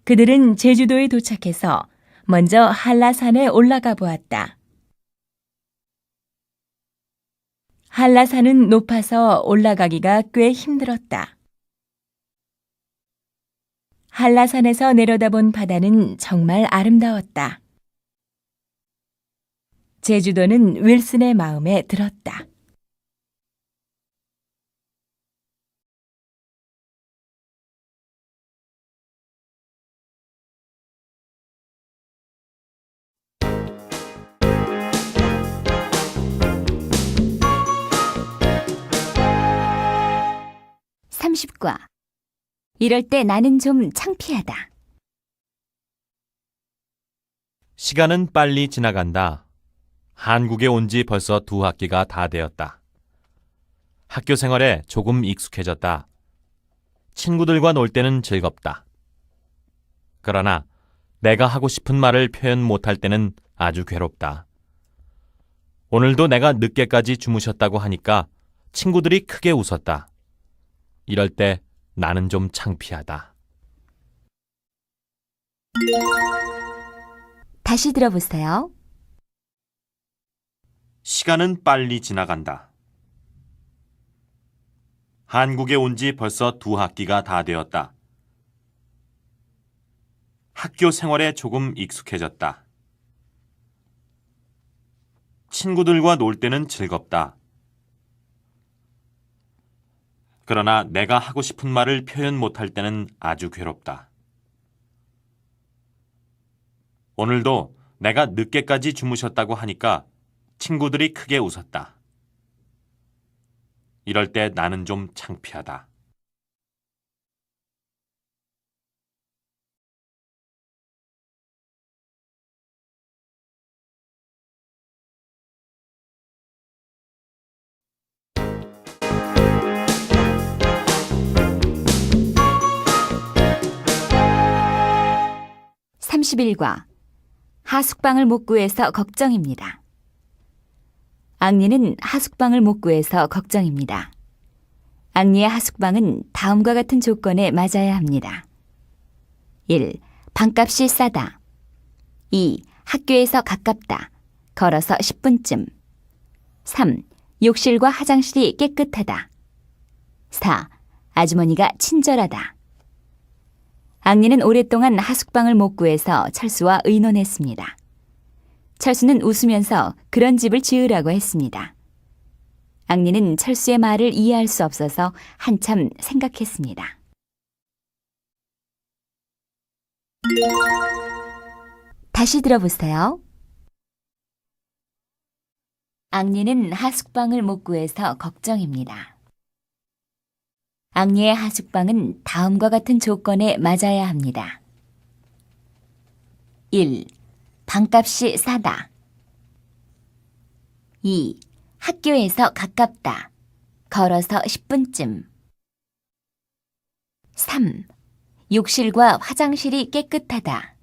그들은 제주도에 도착해서 먼저 한라산에 올라가 보았다. 한라산은 높아서 올라가기가 꽤 힘들었다. 한라산에서 내려다본 바다는 정말 아름다웠다. 제주도는 윌슨의 마음에 들었다. (30과) 이럴 때 나는 좀 창피하다. 시간은 빨리 지나간다. 한국에 온 지 벌써 2학기가 다 되었다. 학교 생활에 조금 익숙해졌다. 친구들과 놀 때는 즐겁다. 그러나 내가 하고 싶은 말을 표현 못할 때는 아주 괴롭다. 오늘도 내가 늦게까지 주무셨다고 하니까 친구들이 크게 웃었다. 이럴 때 나는 좀 창피하다. 다시 들어보세요. 시간은 빨리 지나간다. 한국에 온 지 벌써 2학기가 다 되었다. 학교 생활에 조금 익숙해졌다. 친구들과 놀 때는 즐겁다. 그러나 내가 하고 싶은 말을 표현 못할 때는 아주 괴롭다. 오늘도 내가 늦게까지 주무셨다고 하니까 친구들이 크게 웃었다. 이럴 때 나는 좀 창피하다. (31과) 하숙방을 못 구해서 걱정입니다. 앙리는 하숙방을 못 구해서 걱정입니다. 앙리의 하숙방은 다음과 같은 조건에 맞아야 합니다. 1. 방값이 싸다. 2. 학교에서 가깝다. 걸어서 10분쯤. 3. 욕실과 화장실이 깨끗하다. 4. 아주머니가 친절하다. 앙리는 오랫동안 하숙방을 못 구해서 철수와 의논했습니다. 철수는 웃으면서 그런 집을 지으라고 했습니다. 앙리는 철수의 말을 이해할 수 없어서 한참 생각했습니다. 다시 들어보세요. 앙리는 하숙방을 못 구해서 걱정입니다. 앙리의 하숙방은 다음과 같은 조건에 맞아야 합니다. 1. 방값이 싸다. 2. 학교에서 가깝다. 걸어서 10분쯤. 3. 욕실과 화장실이 깨끗하다.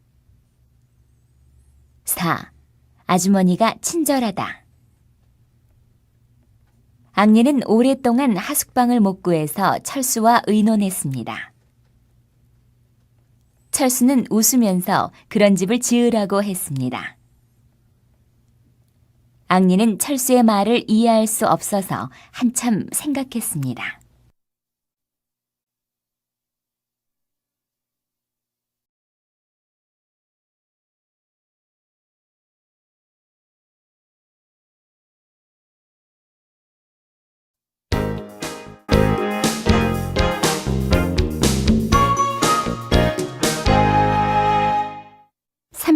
4. 아주머니가 친절하다. 앙리는 오랫동안 하숙방을 못 구해서 철수와 의논했습니다. 철수는 웃으면서 그런 집을 지으라고 했습니다. 앙리는 철수의 말을 이해할 수 없어서 한참 생각했습니다.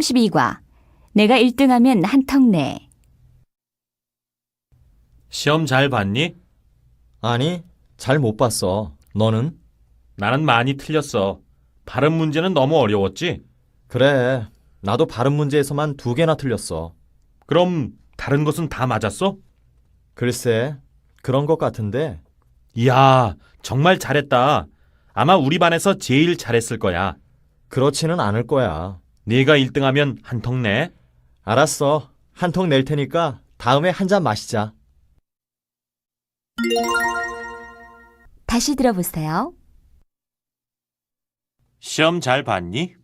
32과 내가 1등하면 한턱 내. 시험 잘 봤니? 아니, 잘 못 봤어. 너는? 나는 많이 틀렸어. 발음 문제는 너무 어려웠지? 그래, 나도 발음 문제에서만 2개나 틀렸어. 그럼 다른 것은 다 맞았어? 글쎄, 그런 것 같은데. 이야, 정말 잘했다. 아마 우리 반에서 제일 잘했을 거야. 그렇지는 않을 거야. 네가 1등하면 한턱 내. 알았어. 한턱 낼 테니까 다음에 한 잔 마시자. 다시 들어보세요. 시험 잘 봤니?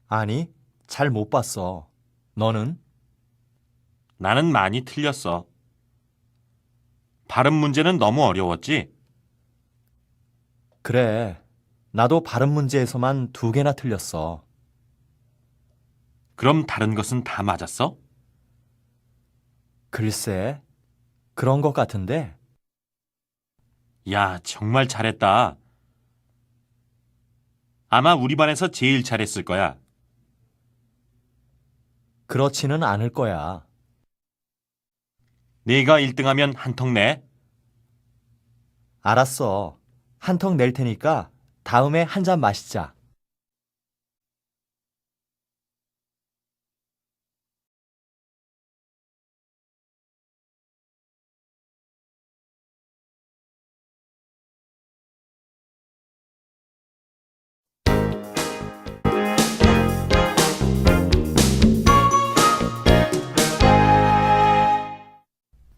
아니, 잘 못 봤어. 너는? 나는 많이 틀렸어. 발음 문제는 너무 어려웠지? 그래, 나도 발음 문제에서만 2개나 틀렸어. 그럼 다른 것은 다 맞았어? 글쎄, 그런 것 같은데. 야, 정말 잘했다. 아마 우리 반에서 제일 잘했을 거야. 그렇지는 않을 거야. 네가 1등하면 한턱 내. 알았어. 한턱 낼 테니까 다음에 한 잔 마시자.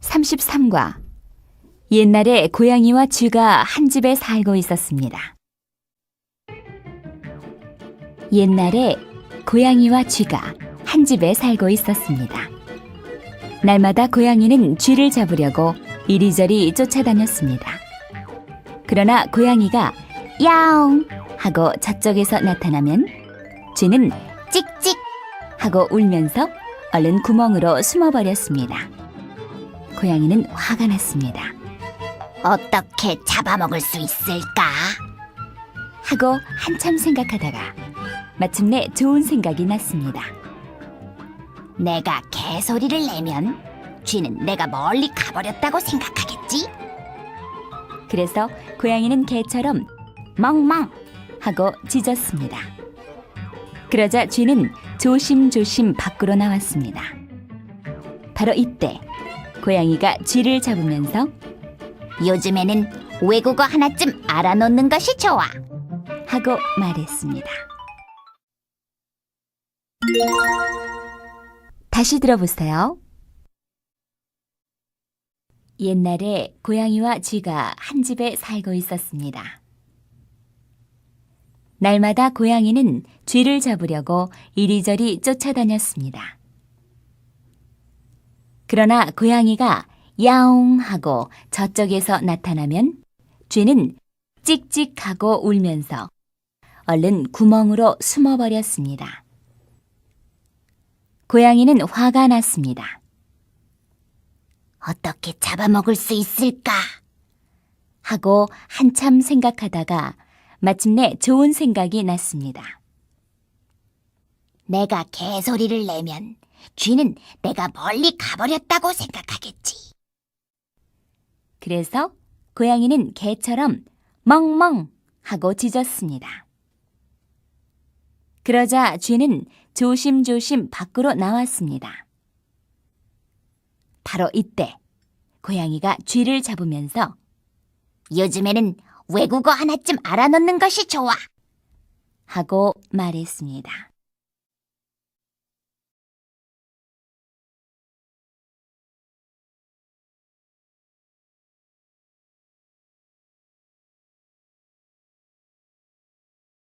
(33과) 옛날에 고양이와 쥐가 한 집에 살고 있었습니다. 옛날에 고양이와 쥐가 한 집에 살고 있었습니다. 날마다 고양이는 쥐를 잡으려고 이리저리 쫓아다녔습니다. 그러나 고양이가 야옹 하고 저쪽에서 나타나면 쥐는 찍찍 하고 울면서 얼른 구멍으로 숨어버렸습니다. 고양이는 화가 났습니다. 어떻게 잡아먹을 수 있을까? 하고 한참 생각하다가 마침내 좋은 생각이 났습니다. 내가 개소리를 내면 쥐는 내가 멀리 가버렸다고 생각하겠지? 그래서 고양이는 개처럼 멍멍 하고 짖었습니다. 그러자 쥐는 조심조심 밖으로 나왔습니다. 바로 이때 고양이가 쥐를 잡으면서 요즘에는 외국어 하나쯤 알아놓는 것이 좋아 하고 말했습니다. 다시 들어보세요. 옛날에 고양이와 쥐가 한 집에 살고 있었습니다. 날마다 고양이는 쥐를 잡으려고 이리저리 쫓아다녔습니다. 그러나 고양이가 야옹 하고 저쪽에서 나타나면 쥐는 찍찍하고 울면서 얼른 구멍으로 숨어버렸습니다. 고양이는 화가 났습니다. 어떻게 잡아먹을 수 있을까? 하고 한참 생각하다가 마침내 좋은 생각이 났습니다. 내가 개소리를 내면 쥐는 내가 멀리 가버렸다고 생각하겠지. 그래서 고양이는 개처럼 멍멍 하고 짖었습니다. 그러자 쥐는 조심조심 밖으로 나왔습니다. 바로 이때 고양이가 쥐를 잡으면서 요즘에는 외국어 하나쯤 알아놓는 것이 좋아 하고 말했습니다.